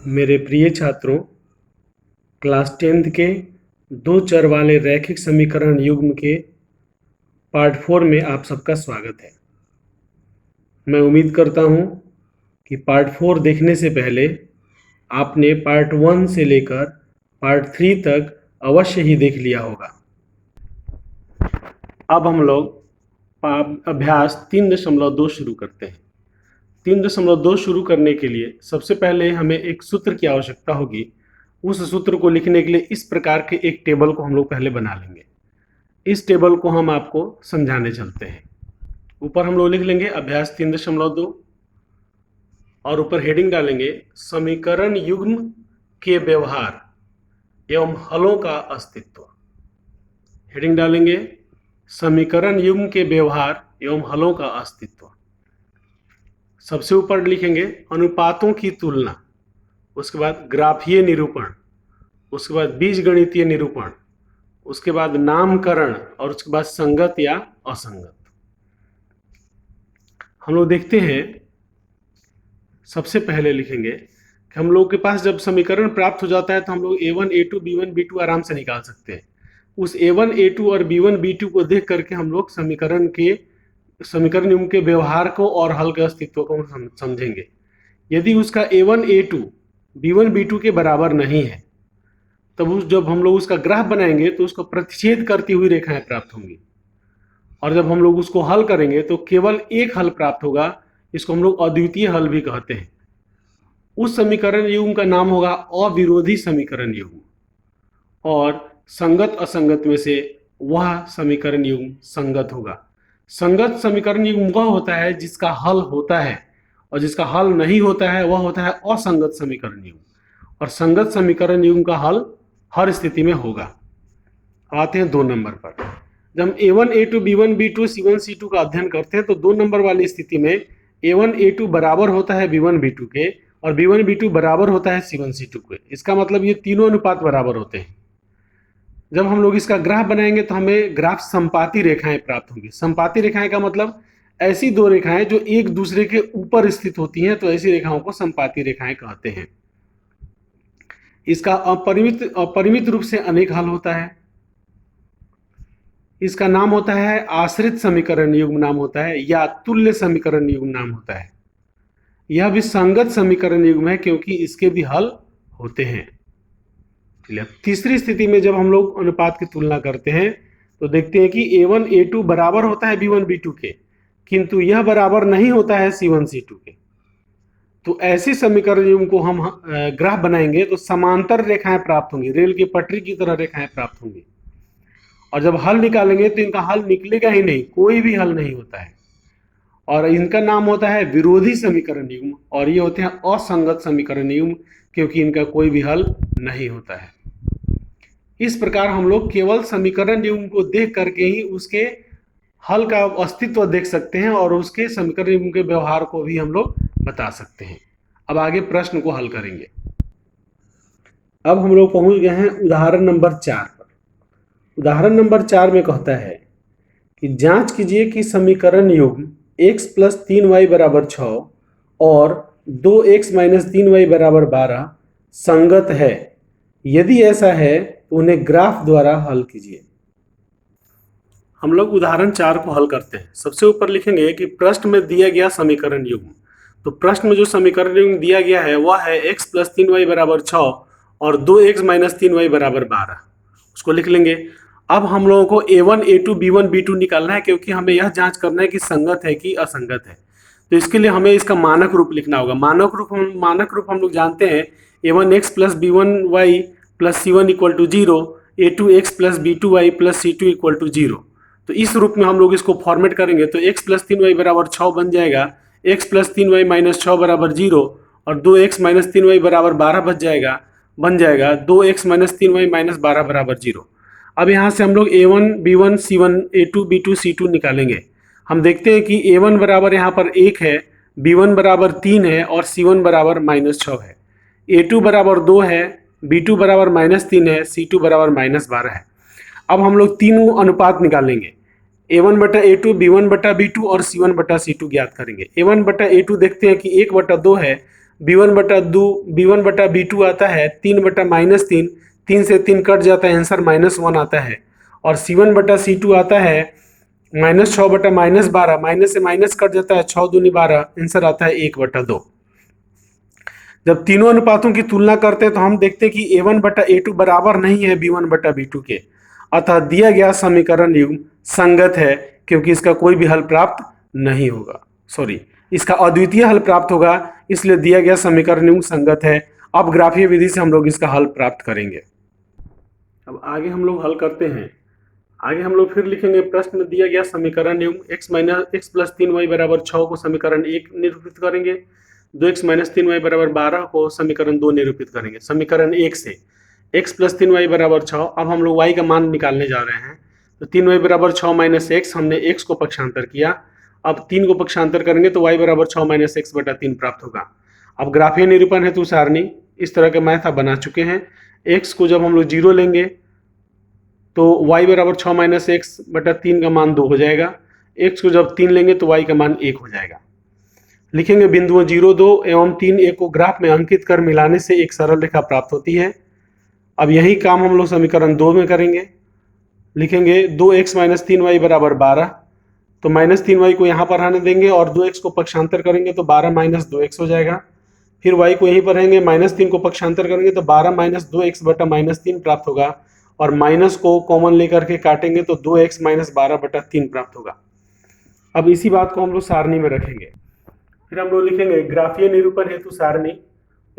मेरे प्रिय छात्रों, क्लास 10th के दो चर वाले रैखिक समीकरण युग्म के पार्ट 4 में आप सबका स्वागत है। मैं उम्मीद करता हूँ कि पार्ट 4 देखने से पहले आपने पार्ट 1 से लेकर पार्ट 3 तक अवश्य ही देख लिया होगा। अब हम लोग अभ्यास 3.2 शुरू करते हैं। 3.2 शुरू करने के लिए सबसे पहले हमें एक सूत्र की आवश्यकता होगी। उस सूत्र को लिखने के लिए इस प्रकार के एक टेबल को हम लोग पहले बना लेंगे। इस टेबल को हम आपको समझाने चलते हैं। ऊपर हम लोग लिख लेंगे अभ्यास 3.2 और ऊपर हेडिंग डालेंगे समीकरण युग्म के व्यवहार एवं हलों का अस्तित्व। हेडिंग डालेंगे समीकरण युग्म के व्यवहार एवं हलों का अस्तित्व। सबसे ऊपर लिखेंगे अनुपातों की तुलना, उसके बाद ग्राफीय निरूपण, उसके बाद बीजगणितीय निरूपण, उसके बाद नामकरण और उसके बाद संगत या असंगत। हम लोग देखते हैं, सबसे पहले लिखेंगे कि हम लोग के पास जब समीकरण प्राप्त हो जाता है तो हम लोग a1 a2 b1 b2 आराम से निकाल सकते हैं। उस a1 a2 और b1 b2 को देख करके हम लोग समीकरण युग्म के व्यवहार को और हल के अस्तित्व को समझेंगे। यदि उसका a1 a2 b1 b2 के बराबर नहीं है तब जब हम लोग उसका ग्राफ बनाएंगे तो उसको प्रतिच्छेद करती हुई रेखाएं प्राप्त होंगी, और जब हम लोग उसको हल करेंगे तो केवल एक हल प्राप्त होगा। इसको हम लोग अद्वितीय हल भी कहते हैं। उस समीकरण युग्म का नाम होगा अविरोधी समीकरण युग्म, और संगत असंगत में से वह समीकरण युग्म संगत होगा। संगत समीकरण युग्म वह होता है जिसका हल होता है, और जिसका हल नहीं होता है वह होता है असंगत समीकरण युग्म, और संगत समीकरण युग्म का हल हर स्थिति में होगा। आते हैं 2 नंबर पर। जब हम a1 a2 b1 b2 c1 c2 का अध्ययन करते हैं तो 2 नंबर वाली स्थिति में a1 a2 बराबर होता है b1 b2 के, और b1 b2 बराबर होता है c1 c2 के। इसका मतलब ये तीनों अनुपात बराबर होते हैं। जब हम लोग इसका ग्राफ बनाएंगे तो हमें ग्राफ संपाती रेखाएं प्राप्त होंगी। संपाती रेखाएं का मतलब ऐसी दो रेखाएं जो एक दूसरे के ऊपर स्थित होती हैं, तो ऐसी रेखाओं को संपाती रेखाएं कहते हैं। इसका अपरिमित रूप से अनेक हल होता है। इसका नाम होता है आश्रित समीकरण युग्म नाम होता है, या तुल्य समीकरण युग्म नाम होता है। यह भी संगत समीकरण युग्म है क्योंकि इसके भी हल होते हैं। तीसरी स्थिति में जब हम लोग अनुपात की तुलना करते हैं तो देखते हैं कि a1 a2 बराबर होता है b1 b2 के, किंतु यह बराबर नहीं होता है c1 c2 के। तो ऐसे समीकरण युग्म को हम ग्राफ बनाएंगे तो समांतर रेखाएं प्राप्त होंगी, रेल की पटरी की तरह रेखाएं प्राप्त होंगी, और जब हल निकालेंगे तो इनका हल निकलेगा ही नहीं, कोई भी हल नहीं होता है, और इनका नाम होता है विरोधी समीकरण युग्म, और ये होते हैं असंगत समीकरण युग्म क्योंकि इनका कोई भी हल नहीं होता है। इस प्रकार हम लोग केवल समीकरण युग्म को देख करके ही उसके हल का अस्तित्व देख सकते हैं, और उसके समीकरण युग्म के व्यवहार को भी हम लोग बता सकते हैं। अब आगे प्रश्न को हल करेंगे। अब हम लोग पहुंच गए हैं उदाहरण नंबर 4 पर। उदाहरण नंबर 4 में कहता है कि जांच कीजिए कि समीकरण युग्म x + 3y = 6 और 2x - 3y = 12 संगत है। यदि ऐसा है तो उन्हें ग्राफ द्वारा हल कीजिए। हम लोग उदाहरण 4 को हल करते हैं। सबसे ऊपर लिखेंगे कि प्रश्न में दिया गया समीकरण युग्म। तो प्रश्न में जो समीकरण युग्म दिया गया है वह है x + 3y = 6 और 2x - 3y = 12। उसको लिख लेंगे। अब हम लोगों को a1 a2 b1 b2 निकालना है, क्योंकि हमें यह जांच करना है कि संगत है कि असंगत है। तो इसके लिए हमें इसका मानक रूप लिखना होगा। मानक रूप हम लोग जानते हैं a1x + b1y + c1 = 0, a2x + b2y + c2 = 0। तो इस रूप में हम लोग इसको फॉर्मेट करेंगे तो x + 3y = 6 बन जाएगा, x + 3y - 6 = 0, और 2x - 3y = 12 बन जाएगा 2x - 3y - 12 = 0। अब यहाँ से हम लोग a1 b1 c1 a2 b2 c2 निकालेंगे। हम देखते हैं कि a1 बराबर यहाँ पर 1 है, b1 बराबर 3 है और c1 बराबर -6 है, a2 बराबर 2 है, b2 बराबर -3 है, c2 बराबर -12 है। अब हम लोग तीनों अनुपात निकालेंगे। a1/a2 b1/b2 और c1/c2 ज्ञात करेंगे। a1/a2 देखते हैं कि 1/2 है, b1/b2 आता है 3/-3, 3 से 3 कट जाता है, आंसर -1 आता है। और c1/c2 आता है -6/-12, माइनस से माइनस कट जाता है, 6 दूनी 12, आंसर आता है 1/2। जब तीनों अनुपातों की तुलना करते हैं तो हम देखते हैं कि a1/a2 बराबर नहीं है b1/b2 के, अतः दिया गया समीकरण युग्म संगत है, क्योंकि इसका कोई भी हल प्राप्त नहीं होगा, सॉरी, इसका अद्वितीय हल प्राप्त होगा, इसलिए दिया गया समीकरण युग्म संगत है। अब ग्राफीय विधि से हम लोग इसका हल प्राप्त करेंगे। अब आगे हम लोग हल करते हैं। आगे हम लोग फिर लिखेंगे, प्रश्न में दिया गया समीकरण युग्म x + 3y = 6 को समीकरण 1 निरूपित करेंगे, 2x - 3y = 12 को समीकरण 2 निरूपित करेंगे। समीकरण 1 से x + 3y = 6, अब हम लोग y का मान निकालने जा रहे हैं। तो 3y = 6 - x, हमने x को पक्षांतर किया, अब 3 को पक्षांतर करेंगे तो y = 6 - x/3 प्राप्त होगा। अब ग्राफीय निरूपण हेतु सारणी इस तरह के मैथ आप बना चुके हैं। x को जब हम लोग 0 लेंगे तो y = 6 - x/3 का मान 2 हो जाएगा, x को जब 3 लेंगे तो y का मान 1 हो जाएगा। लिखेंगे बिंदुओं 0, 2 एवं 3, 1 को ग्राफ में अंकित कर मिलाने से एक सरल रेखा प्राप्त होती है। अब यही काम हम लोग समीकरण 2 में करेंगे। लिखेंगे 2x - 3y = 12, तो -3y को यहाँ पर आने देंगे और 2x को पक्षांतर करेंगे तो 12 - 2x हो जाएगा। फिर y को यहीं पर रहेंगे, -3 को पक्षांतर करेंगे तो 12 - 2x/-3 प्राप्त होगा, और माइनस को कॉमन लेकर के काटेंगे तो 2x - 12/3 प्राप्त होगा। अब इसी बात को हम लोग सारणी में रखेंगे। फिर हम लोग लिखेंगे ग्राफीय निरूपण हेतु सारणी,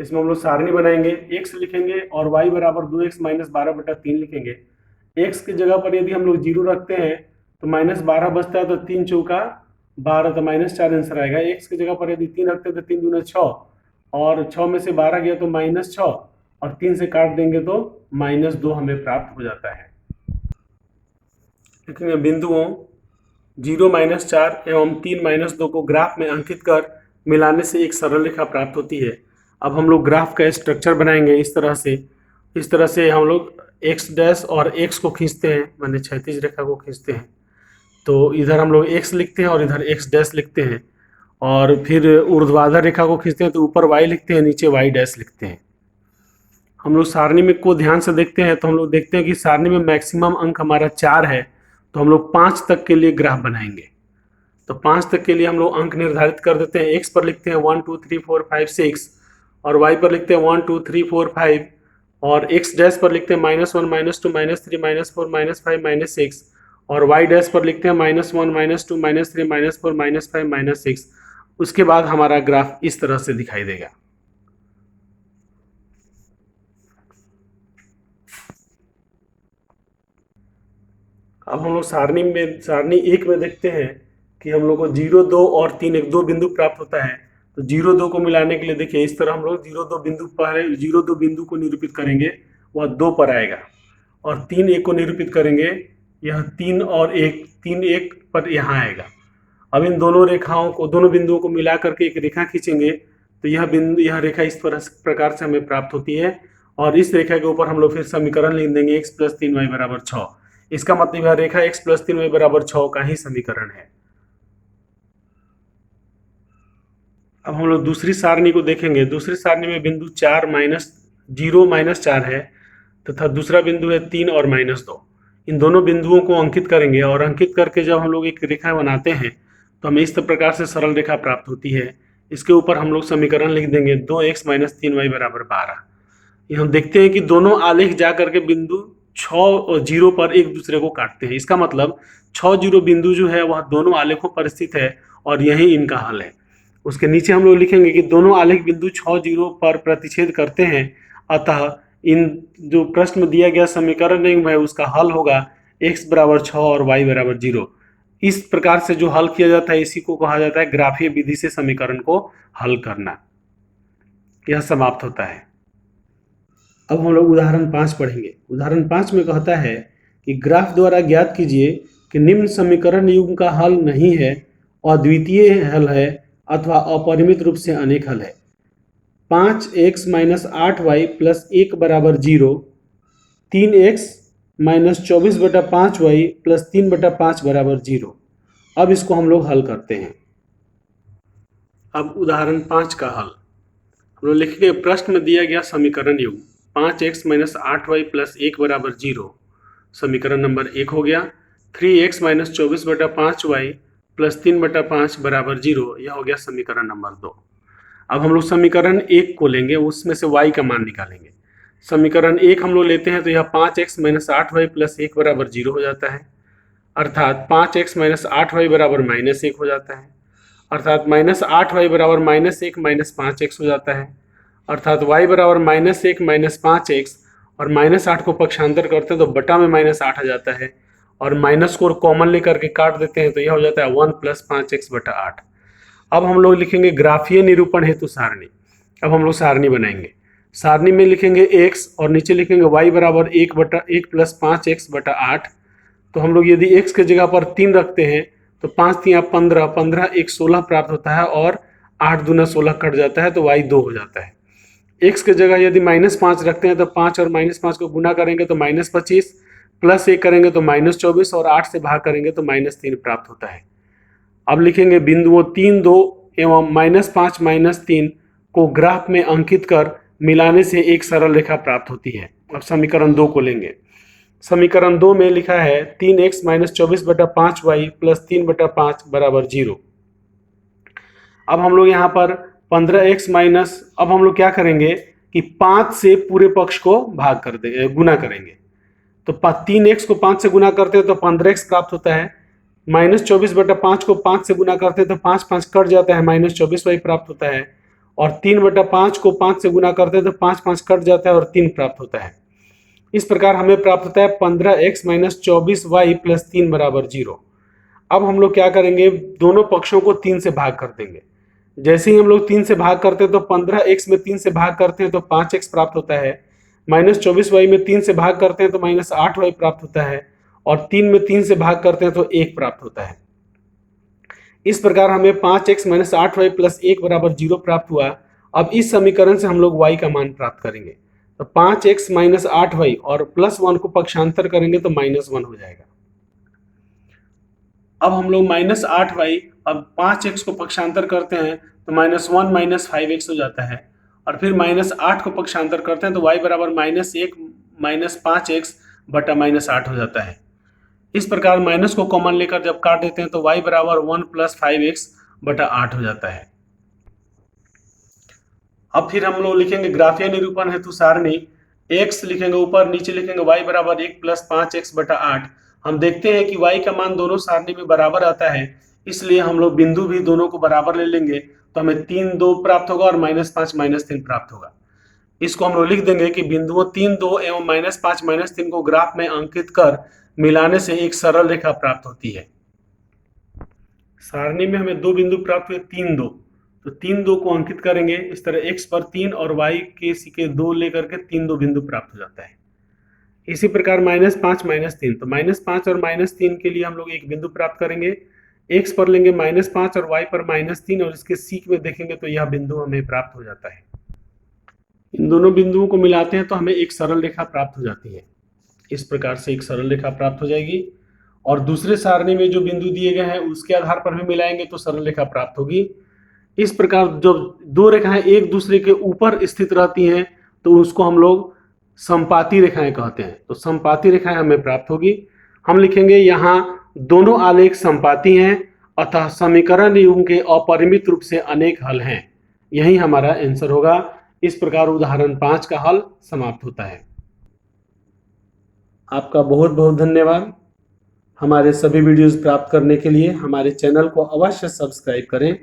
इसमें हम लोग सारणी बनाएंगे, x लिखेंगे और y = 2x - 12/3 लिखेंगे। x की जगह पर यदि हम लोग 0 रखते हैं तो -12 बचता है, तो 3 चौका 12, तो -4 आंसर आएगा। x की जगह पर यदि 3 रखते हैं तो 3 दूना 6, और 6 में से 12 गया तो -6, और 3 से काट देंगे तो -2 हमें प्राप्त हो जाता है। लिखेंगे बिंदुओं 0 - 4 एवं 3 - 2 को ग्राफ में अंकित कर मिलाने से एक सरल रेखा प्राप्त होती है। अब हम लोग ग्राफ का स्ट्रक्चर बनाएंगे इस तरह से हम लोग x डैश और x को खींचते हैं, माने क्षैतिज रेखा को खींचते हैं, तो इधर हम लोग x लिखते हैं और इधर x डैश लिखते हैं, और फिर ऊर्ध्वाधर रेखा को खींचते हैं तो ऊपर y लिखते हैं, नीचे y डैश लिखते हैं। हम लोग सारणी में को ध्यान से देखते हैं तो हम लोग देखते हैं कि सारणी में मैक्सिमम अंक हमारा 4 है, तो हम लोग 5 तक के लिए ग्राफ बनाएंगे। तो 5 तक के लिए हम लोग अंक निर्धारित कर देते हैं। x पर लिखते हैं 1 2 3 4 5 6, और y पर लिखते हैं 1 2 3 4 5, और x डैश पर लिखते हैं -1 -2 -3 -4 -5 -6, और y डैश पर लिखते हैं -1 -2 -3 -4 -5 -6। उसके बाद हमारा ग्राफ इस तरह से दिखाई देगा। अब हम लोग सारणी 1 में देखते हैं कि हम लोग को 0 2 और 3 1 दो बिंदु प्राप्त होता है। तो 0 2 को मिलाने के लिए देखिए इस तरह हम लोग 0 2 बिंदु पहले 0 2 बिंदु को निरूपित करेंगे, वह 2 पर आएगा, और 3 1 को निरूपित करेंगे, यह 3 और 1 3 1 पर यहाँ आएगा। अब इन दोनों रेखाओं को, दोनों बिंदुओं को मिला करके एक रेखा खींचेंगे तो यह रेखा इस प्रकार से हमें प्राप्त होती है, और इस रेखा के ऊपर हम लोग फिर समीकरण लिख देंगे x + 3y = 6। इसका मतलब यह रेखा x + 3y = 6 का ही समीकरण है। अब हम लोग दूसरी सारणी को देखेंगे। दूसरी सारणी में बिंदु 0 - 4 है, तथा दूसरा बिंदु है 3 और -2। इन दोनों बिंदुओं को अंकित करेंगे, और अंकित करके जब हम लोग एक रेखा बनाते हैं तो हमें इस प्रकार से सरल रेखा प्राप्त होती है। इसके ऊपर हम लोग समीकरण लिख देंगे 2x - 3y = 12। ये हम देखते हैं कि दोनों आलेख जा करके बिंदु 6 और 0 पर एक दूसरे को काटते हैं। इसका मतलब 6 0 बिंदु जो है वह दोनों आलेखों पर स्थित है, और यही इनका हल है। उसके नीचे हम लोग लिखेंगे कि दोनों आलेख बिंदु 6 0 पर प्रतिच्छेद करते हैं, अतः इन जो प्रश्न में दिया गया समीकरण है उसका हल होगा x = 6 और y = 0। इस प्रकार से जो हल किया जाता है इसी को कहा जाता है ग्राफीय विधि से समीकरण को हल करना। यह समाप्त होता है। अब हम लोग उदाहरण 5 पढ़ेंगे। उदाहरण 5 में कहता है कि ग्राफ द्वारा ज्ञात कीजिए कि निम्न समीकरण युग्म का हल नहीं है, अद्वितीय हल है अथवा अपरिमित रूप से अनेक हल है। 5x - 8y + 1 = 0, 3x - 24/5y + 3/5 = 0। अब इसको हम लोग हल करते हैं। अब उदाहरण 5 का हल हम लोग लिखेंगे प्रश्न में दिया गया समीकरण युग्म 5x माइनस 8y प्लस 1 बराबर 0 समीकरण नंबर 1 हो गया। 3x माइनस 24/5y प्लस 3/5 बराबर 0 यह हो गया समीकरण नंबर 2। अब हम लोग समीकरण 1 को लेंगे, उसमें से y का मान निकालेंगे। समीकरण 1 हम लोग लेते हैं तो यह 5x माइनस 8y प्लस 1 बराबर 0 हो जाता है, अर्थात 5x माइनस 8y बराबर -1 हो जाता है, अर्थात माइनस 8y बराबर -1 माइनस 5x हो जाता है, अर्थात y बराबर -1 माइनस 5x और -8 को पक्षांतर करते हैं तो बटा में -8 आ जाता है और माइनस को कॉमन लेकर के काट देते हैं तो यह हो जाता है 1 प्लस 5x बटा 8। अब हम लोग लिखेंगे ग्राफीय निरूपण हेतु सारणी। अब हम लोग सारणी बनाएंगे। सारणी में लिखेंगे x और नीचे लिखेंगे y बराबर 1 प्लस 5x बटा 8। तो हम लोग यदि x की जगह पर 3 रखते हैं तो 5 3 15, 15 1 16 प्राप्त होता है और 8 दूना 16 कट जाता है तो y 2 हो जाता है। x की जगह यदि -5 रखते हैं तो 5 और -5 को गुना करेंगे तो -25, प्लस 1 करेंगे तो -24 और 8 से भाग करेंगे तो -3 प्राप्त होता है। अब लिखेंगे बिंदुओं 3 2 एवं -5 -3 को ग्राफ में अंकित कर मिलाने से एक सरल रेखा प्राप्त होती है। अब समीकरण 2 को लेंगे। समीकरण 2 में लिखा है 3x माइनस 24/5y प्लस 3/5 बराबर 0। अब हम लोग यहाँ पर 15x माइनस, अब हम लोग क्या करेंगे कि 5 से पूरे पक्ष को भाग कर देंगे, गुना करेंगे। तो 3x को 5 से गुना करते हैं तो 15x प्राप्त होता है, -24/5 को 5 से गुना करते हैं तो 5 5 कट जाता है, -24y प्राप्त होता है, और 3/5 को 5 से गुना करते हैं तो 5 5 कट जाता है और 3 प्राप्त होता है। इस प्रकार हमें प्राप्त होता है 15x माइनस 24y प्लस 3 बराबर 0। अब हम लोग क्या करेंगे, दोनों पक्षों को 3 से भाग कर देंगे। जैसे ही हम लोग 3 से भाग करते हैं तो 15x में 3 से भाग करते हैं तो 5x प्राप्त होता है, -24y में 3 से भाग करते हैं तो -8y प्राप्त होता है, और 3 में 3 से भाग करते हैं तो 1 प्राप्त होता है। इस प्रकार हमें 5x माइनस 8y प्लस 1 बराबर 0 प्राप्त हुआ। अब इस समीकरण से हम लोग y का मान प्राप्त करेंगे। तो 5x माइनस 8y और प्लस 1 को पक्षांतर करेंगे तो -1 हो जाएगा। अब हम लोग -8y, अब 5x को पक्षांतर करते हैं तो -1 माइनस 5x हो जाता है, और फिर -8 को पक्षांतर करते हैं तो y बराबर -1 माइनस 5x बटा -8 हो जाता है। इस प्रकार माइनस को कॉमन लेकर जब काट देते हैं तो y बराबर 1 प्लस 5x बटा 8 हो जाता है। अब फिर हम लोग लिखेंगे ग्राफीय निरूपण हेतु सारणी। x लिखेंगे ऊपर, नीचे लिखेंगे y बराबर 1 प्लस 5x बटा 8। हम देखते हैं कि y का मान दोनों सारणी में बराबर आता है, इसलिए हम लोग बिंदु भी दोनों को बराबर ले लेंगे तो हमें 3 2 प्राप्त होगा और -5 -3 प्राप्त होगा। इसको हम लोग लिख देंगे कि बिंदुओं 3 2 एवं -5 -3 को ग्राफ में अंकित कर मिलाने से एक सरल रेखा प्राप्त होती है। सारणी में हमें 2 बिंदु प्राप्त हुए 3 2, तो 3 2 को अंकित करेंगे इस तरह, x पर 3 और y के सीके 2 लेकर के 3 2 बिंदु प्राप्त हो जाता है। इसी प्रकार -5 -3, तो -5 और -3 के लिए हम लोग एक बिंदु प्राप्त करेंगे, x पर लेंगे -5 और y पर -3 और इसके सीक में देखेंगे तो यह बिंदु हमें प्राप्त हो जाता है। इन दोनों बिंदुओं को मिलाते हैं तो हमें एक सरल रेखा प्राप्त हो जाती है। इस प्रकार से एक सरल रेखा प्राप्त हो जाएगी, और दूसरे सारणी में जो बिंदु दिए गए हैं उसके आधार पर भी मिलाएंगे तो सरल रेखा प्राप्त होगी। इस प्रकार जब दो रेखाएं एक दूसरे के ऊपर स्थित रहती हैं तो उसको हम लोग समपाती रेखाएं कहते हैं। तो समपाती रेखाएं हमें प्राप्त होगी। हम लिखेंगे यहाँ दोनों आलेख समपाती हैं, अतः समीकरण युग्म के अपरिमित रूप से अनेक हल हैं। यही हमारा आंसर होगा। इस प्रकार उदाहरण 5 का हल समाप्त होता है। आपका बहुत बहुत धन्यवाद। हमारे सभी वीडियोस प्राप्त करने के लिए हमारे चैनल को अवश्य सब्सक्राइब करें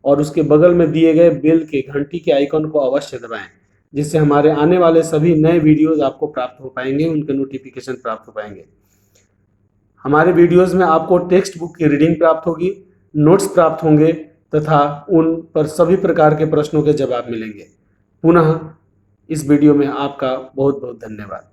और उसके बगल में दिए गए बेल के घंटी के आइकन को अवश्य दबाएं, जिससे हमारे आने वाले सभी नए वीडियोस आपको प्राप्त हो पाएंगे, उनके नोटिफिकेशन प्राप्त हो पाएंगे। हमारे वीडियोस में आपको टेक्स्ट बुक की रीडिंग प्राप्त होगी, नोट्स प्राप्त होंगे तथा उन पर सभी प्रकार के प्रश्नों के जवाब मिलेंगे। पुनः इस वीडियो में आपका बहुत बहुत धन्यवाद।